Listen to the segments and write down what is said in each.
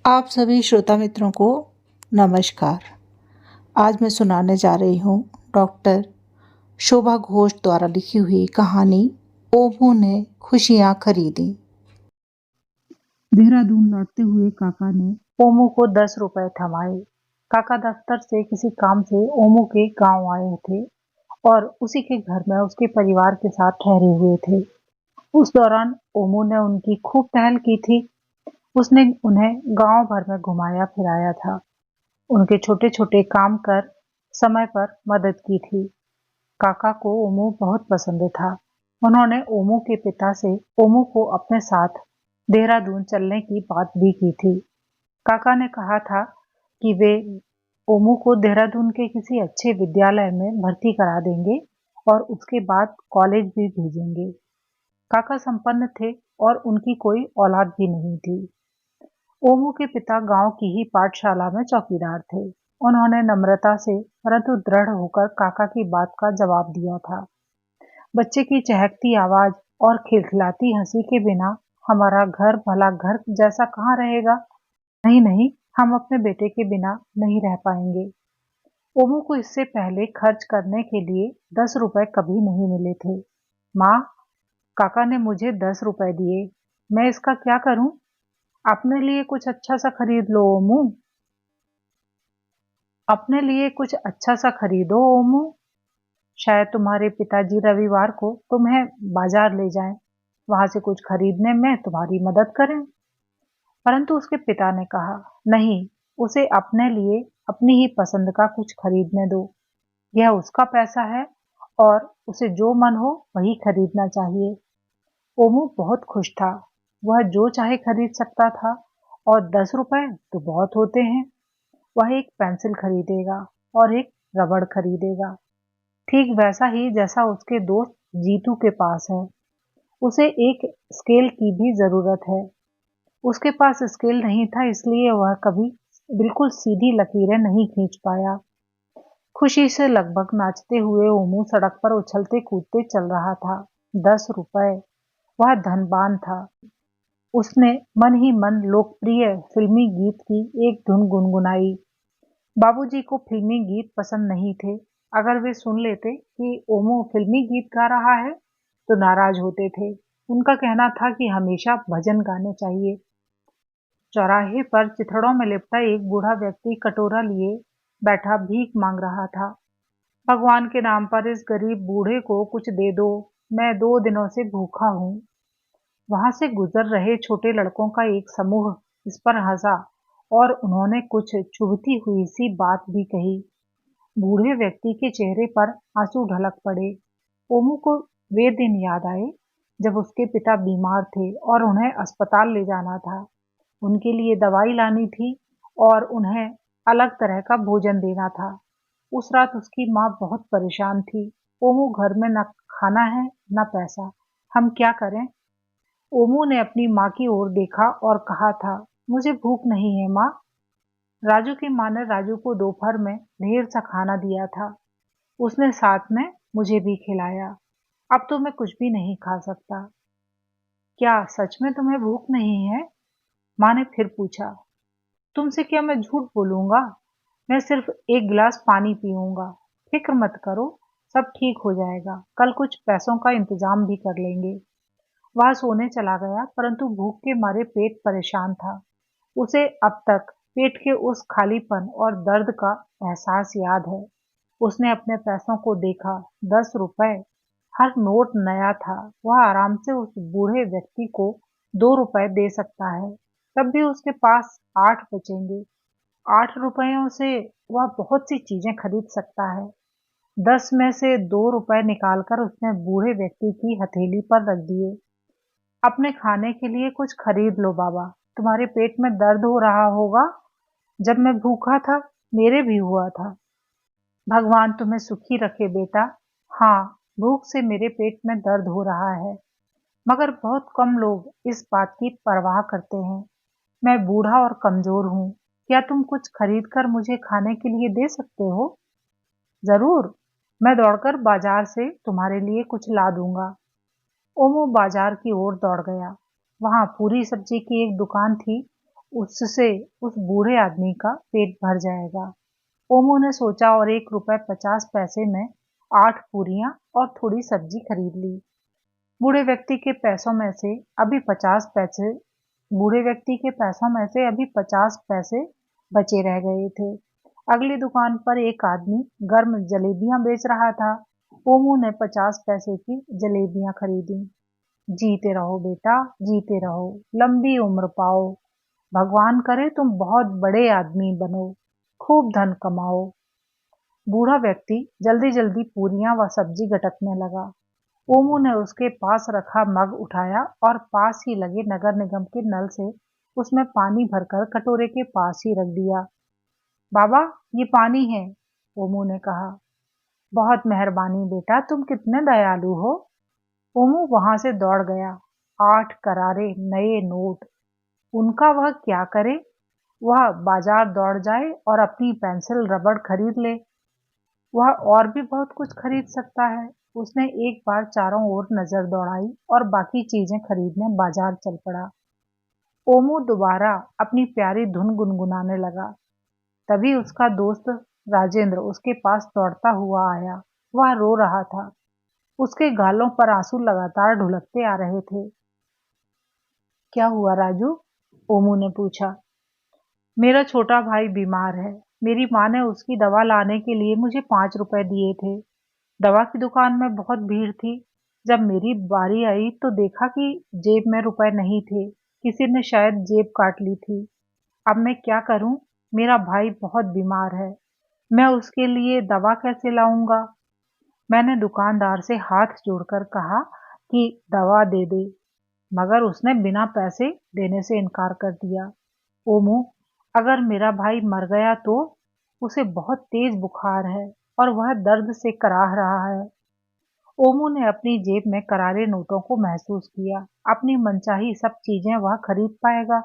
आप सभी श्रोता मित्रों को नमस्कार। आज मैं सुनाने जा रही हूँ डॉक्टर शोभा घोष द्वारा लिखी हुई कहानी ओमू ने खुशियाँ खरीदी। देहरादून लौटते हुए काका ने ओमू को 10 रुपए थमाए। काका दफ्तर से किसी काम से ओमू के गांव आए थे और उसी के घर में उसके परिवार के साथ ठहरे हुए थे। उस दौरान ओमू ने उनकी खूब टहल की थी। उसने उन्हें गांव भर में घुमाया फिराया था, उनके छोटे-छोटे काम कर समय पर मदद की थी। काका को ओमू बहुत पसंद था। उन्होंने ओमू के पिता से ओमू को अपने साथ देहरादून चलने की बात भी की थी। काका ने कहा था कि वे ओमू को देहरादून के किसी अच्छे विद्यालय में भर्ती करा देंगे और उसके बाद कॉलेज भी भेजेंगे। काका संपन्न थे और उनकी कोई औलाद भी नहीं थी। ओमू के पिता गांव की ही पाठशाला में चौकीदार थे। उन्होंने नम्रता से परंतु दृढ़ होकर काका की बात का जवाब दिया था। बच्चे की चहकती आवाज और खिलखिलाती हंसी के बिना हमारा घर भला घर जैसा कहाँ रहेगा। नहीं नहीं, हम अपने बेटे के बिना नहीं रह पाएंगे। ओमू को इससे पहले खर्च करने के लिए 10 रुपए कभी नहीं मिले थे। माँ, काका ने मुझे 10 रुपए दिए, मैं इसका क्या करूं? अपने लिए कुछ अच्छा सा खरीद लो ओमू। अपने लिए कुछ अच्छा सा खरीदो ओमू। शायद तुम्हारे पिताजी रविवार को तुम्हें बाजार ले जाएं, वहां से कुछ खरीदने में तुम्हारी मदद करें। परंतु उसके पिता ने कहा, नहीं, उसे अपने लिए अपनी ही पसंद का कुछ खरीदने दो। यह उसका पैसा है और उसे जो मन हो वही खरीदना चाहिए। ओमू बहुत खुश था। वह जो चाहे खरीद सकता था और 10 रुपए तो बहुत होते हैं। वह एक पेंसिल खरीदेगा और एक रबड़ खरीदेगा, ठीक वैसा ही जैसा उसके दोस्त जीतू के पास है। उसे एक स्केल की भी जरूरत है। उसके पास स्केल नहीं था, इसलिए वह कभी बिल्कुल सीधी लकीरें नहीं खींच पाया। खुशी से लगभग नाचते हुए ओमू सड़क पर उछलते कूदते चल रहा था। 10 रुपए, वह धनवान था। उसने मन ही मन लोकप्रिय फिल्मी गीत की एक धुन गुनगुनाई। बाबूजी को फिल्मी गीत पसंद नहीं थे। अगर वे सुन लेते कि ओमो फिल्मी गीत गा रहा है तो नाराज होते थे। उनका कहना था कि हमेशा भजन गाने चाहिए। चौराहे पर चिथड़ों में लिपटा एक बूढ़ा व्यक्ति कटोरा लिए बैठा भीख मांग रहा था। भगवान के नाम पर इस गरीब बूढ़े को कुछ दे दो, मैं 2 दिनों से भूखा हूँ। वहां से गुजर रहे छोटे लड़कों का एक समूह इस पर हंसा और उन्होंने कुछ चुभती हुई सी बात भी कही। बूढ़े व्यक्ति के चेहरे पर आंसू ढलक पड़े। ओमू को वे दिन याद आए जब उसके पिता बीमार थे और उन्हें अस्पताल ले जाना था। उनके लिए दवाई लानी थी और उन्हें अलग तरह का भोजन देना था। उस रात उसकी माँ बहुत परेशान थी। ओमू, घर में न खाना है न पैसा, हम क्या करें? ओमू ने अपनी माँ की ओर देखा और कहा था, मुझे भूख नहीं है माँ। राजू की माँ ने राजू को दोपहर में ढेर सा खाना दिया था। उसने साथ में मुझे भी खिलाया। अब तो मैं कुछ भी नहीं खा सकता। क्या सच में तुम्हें भूख नहीं है? माँ ने फिर पूछा। तुमसे क्या मैं झूठ बोलूंगा? मैं सिर्फ एक गिलास पानी पीऊंगा। फिक्र मत करो, सब ठीक हो जाएगा। कल कुछ पैसों का इंतजाम भी कर लेंगे। वह सोने चला गया, परंतु भूख के मारे पेट परेशान था। उसे अब तक पेट के उस खालीपन और दर्द का एहसास याद है। उसने अपने पैसों को देखा। 10 रुपए, हर नोट नया था। वह आराम से उस बूढ़े व्यक्ति को 2 रुपए दे सकता है, तब भी उसके पास 8 बचेंगे। 8 रुपयों से वह बहुत सी चीजें खरीद सकता है। 10 में से 2 रुपए निकालकर उसने बूढ़े व्यक्ति की हथेली पर रख दिए। अपने खाने के लिए कुछ खरीद लो बाबा, तुम्हारे पेट में दर्द हो रहा होगा। जब मैं भूखा था मेरे भी हुआ था। भगवान तुम्हें सुखी रखे बेटा। हाँ, भूख से मेरे पेट में दर्द हो रहा है, मगर बहुत कम लोग इस बात की परवाह करते हैं। मैं बूढ़ा और कमजोर हूँ। क्या तुम कुछ खरीद कर मुझे खाने के लिए दे सकते हो? जरूर, मैं दौड़कर बाजार से तुम्हारे लिए कुछ ला दूंगा। ओमू बाजार की ओर दौड़ गया। वहां पूरी सब्जी की एक दुकान थी। उससे उस बूढ़े आदमी का पेट भर जाएगा। ओमू ने सोचा और 1 रुपए 50 पैसे में 8 पूरियां और थोड़ी सब्जी खरीद ली। बूढ़े व्यक्ति के पैसों में से अभी 50 पैसे बूढ़े व्यक्ति के पैसों में से अभी 50 पैसे बचे रह गए थे। अगली दुकान पर एक आदमी गर्म जलेबियां बेच रहा था। ओमू ने 50 पैसे की जलेबियां खरीदी। जीते रहो बेटा, जीते रहो, लंबी उम्र पाओ। भगवान करे तुम बहुत बड़े आदमी बनो, खूब धन कमाओ। बूढ़ा व्यक्ति जल्दी जल्दी पूरियां व सब्जी गटकने लगा। ओमू ने उसके पास रखा मग उठाया और पास ही लगे नगर निगम के नल से उसमें पानी भरकर कटोरे के पास ही रख दिया। बाबा, ये पानी है, ओमू ने कहा। बहुत मेहरबानी बेटा, तुम कितने दयालु हो। ओमू वहां से दौड़ गया। 8 करारे नए नोट। उनका वह क्या करे। वह बाजार दौड़ जाए और अपनी पेंसिल रबड़ खरीद ले। वह और भी बहुत कुछ खरीद सकता है। उसने एक बार चारों ओर नजर दौड़ाई और बाकी चीजें खरीदने बाजार चल पड़ा। ओमू दोबारा अपनी प्यारी धुन गुनगुनाने लगा। तभी उसका दोस्त राजेंद्र उसके पास दौड़ता हुआ आया। वह रो रहा था। उसके गालों पर आंसू लगातार ढुलकते आ रहे थे। क्या हुआ राजू? ओमू ने पूछा। मेरा छोटा भाई बीमार है। मेरी माँ ने उसकी दवा लाने के लिए मुझे 5 रुपए दिए थे। दवा की दुकान में बहुत भीड़ थी। जब मेरी बारी आई तो देखा कि जेब में रुपए नहीं थे। किसी ने शायद जेब काट ली थी। अब मैं क्या करूं? मेरा भाई बहुत बीमार है। मैं उसके लिए दवा कैसे लाऊंगा? मैंने दुकानदार से हाथ जोड़कर कहा कि दवा दे दे, मगर उसने बिना पैसे देने से इनकार कर दिया। ओमू, अगर मेरा भाई मर गया तो? उसे बहुत तेज बुखार है और वह दर्द से कराह रहा है। ओमू ने अपनी जेब में करारे नोटों को महसूस किया। अपनी मनचाही सब चीजें वह खरीद पाएगा।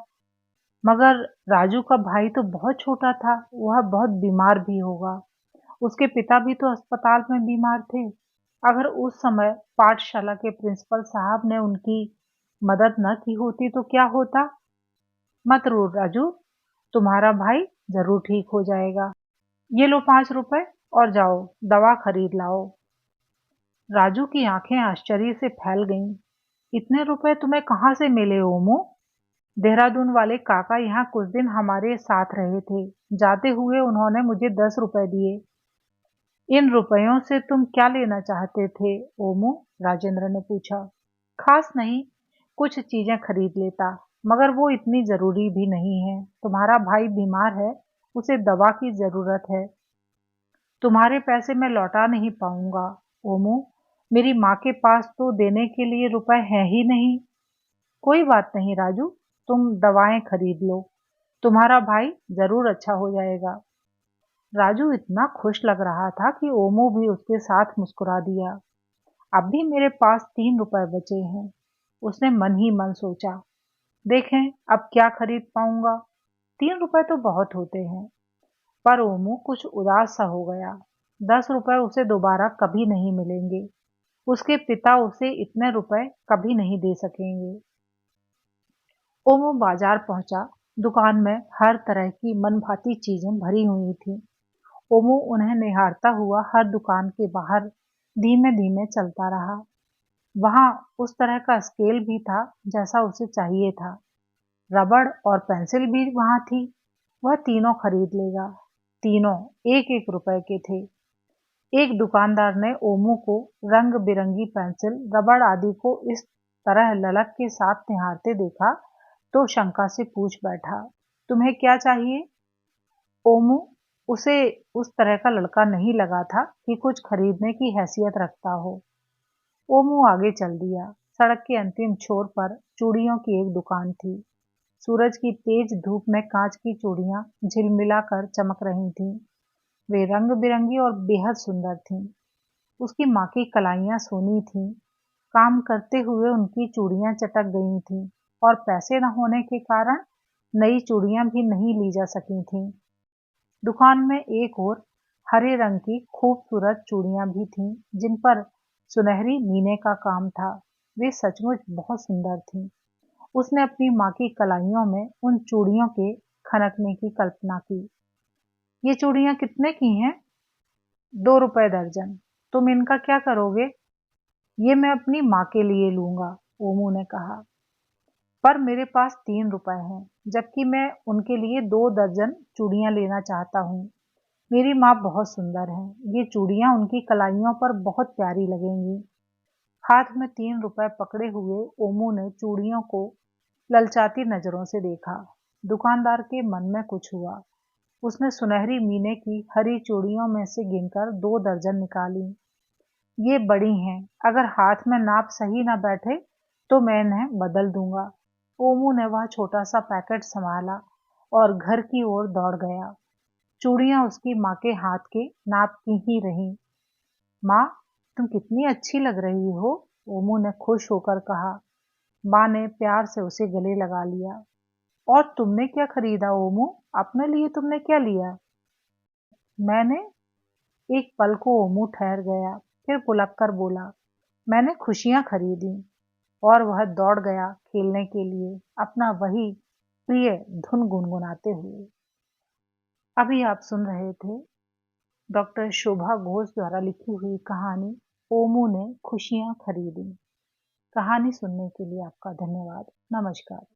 मगर राजू का भाई तो बहुत छोटा था। वह बहुत बीमार भी होगा। उसके पिता भी तो अस्पताल में बीमार थे। अगर उस समय पाठशाला के प्रिंसिपल साहब ने उनकी मदद न की होती तो क्या होता। मत रो राजू, तुम्हारा भाई जरूर ठीक हो जाएगा। ये लो 5 रुपए और जाओ दवा खरीद लाओ। राजू की आंखें आश्चर्य से फैल गईं। इतने रुपए तुम्हें कहाँ से मिले ओमू? देहरादून वाले काका यहाँ कुछ दिन हमारे साथ रहे थे। जाते हुए उन्होंने मुझे 10 रुपए दिए। इन रुपयों से तुम क्या लेना चाहते थे ओमू? राजेंद्र ने पूछा। खास नहीं, कुछ चीजें खरीद लेता, मगर वो इतनी जरूरी भी नहीं है। तुम्हारा भाई बीमार है, उसे दवा की जरूरत है। तुम्हारे पैसे मैं लौटा नहीं पाऊंगा ओमू। मेरी माँ के पास तो देने के लिए रुपए हैं ही नहीं। कोई बात नहीं राजू, तुम दवाएं खरीद लो। तुम्हारा भाई जरूर अच्छा हो जाएगा। राजू इतना खुश लग रहा था कि ओमू भी उसके साथ मुस्कुरा दिया। अब भी मेरे पास 3 रुपए बचे हैं, उसने मन ही मन सोचा। देखें अब क्या खरीद पाऊंगा। 3 रुपए तो बहुत होते हैं। पर ओमू कुछ उदास सा हो गया। 10 रुपए उसे दोबारा कभी नहीं मिलेंगे। उसके पिता उसे इतने रुपए कभी नहीं दे सकेंगे। ओमू बाजार पहुंचा। दुकान में हर तरह की मनभाती चीजें भरी हुई थीं। ओमू उन्हें निहारता हुआ हर दुकान के बाहर धीमे धीमे चलता रहा। वहां उस तरह का स्केल भी था जैसा उसे चाहिए था। रबड़ और पेंसिल भी वहां थी। वह तीनों खरीद लेगा। तीनों 1-1 रुपए के थे। एक दुकानदार ने ओमू को रंग बिरंगी पेंसिल, रबड़ आदि को इस तरह ललक के साथ निहारते देखा तो शंका से पूछ बैठा, तुम्हें क्या चाहिए? ओमू उसे उस तरह का लड़का नहीं लगा था कि कुछ खरीदने की हैसियत रखता हो। ओमू आगे चल दिया। सड़क के अंतिम छोर पर चूड़ियों की एक दुकान थी। सूरज की तेज धूप में कांच की चूड़ियां झिलमिलाकर चमक रही थीं। वे रंग बिरंगी और बेहद सुंदर थीं। उसकी माँ की कलाइयां सोनी थीं। काम करते हुए उनकी चूड़ियां चटक गई थीं और पैसे न होने के कारण नई चूड़ियां भी नहीं ली जा सकी थीं। दुकान में एक और हरे रंग की खूबसूरत चूड़ियां भी थीं जिन पर सुनहरी मीने का काम था। वे सचमुच बहुत सुंदर थीं। उसने अपनी माँ की कलाइयों में उन चूड़ियों के खनकने की कल्पना की। ये चूड़ियाँ कितने की हैं? 2 रुपए दर्जन। तुम इनका क्या करोगे? ये मैं अपनी माँ के लिए लूंगा, ओमू ने कहा। पर मेरे पास 3 रुपए हैं, जबकि मैं उनके लिए 2 दर्जन चूड़ियाँ लेना चाहता हूँ। मेरी माँ बहुत सुंदर है, ये चूड़ियाँ उनकी कलाइयों पर बहुत प्यारी लगेंगी। हाथ में 3 रुपए पकड़े हुए ओमू ने चूड़ियों को ललचाती नजरों से देखा। दुकानदार के मन में कुछ हुआ। उसने सुनहरी मीने की हरी चूड़ियों में से गिनकर 2 दर्जन निकाली। ये बड़ी हैं, अगर हाथ में नाप सही ना बैठे तो मैं इन्हें बदल दूंगा। ओमू ने वह छोटा सा पैकेट संभाला और घर की ओर दौड़ गया। चूड़ियां उसकी माँ के हाथ के नाप की ही रहीं। माँ, तुम कितनी अच्छी लग रही हो, ओमू ने खुश होकर कहा। माँ ने प्यार से उसे गले लगा लिया। और तुमने क्या खरीदा ओमू? अपने लिए तुमने क्या लिया? मैंने एक पल को ओमू ठहर गया, फिर पुलक कर बोला, मैंने खुशियां खरीदी। और वह दौड़ गया खेलने के लिए, अपना वही प्रिय धुन गुनगुनाते हुए। अभी आप सुन रहे थे डॉक्टर शोभा घोष द्वारा लिखी हुई कहानी ओमू ने खुशियां खरीदी। कहानी सुनने के लिए आपका धन्यवाद। नमस्कार।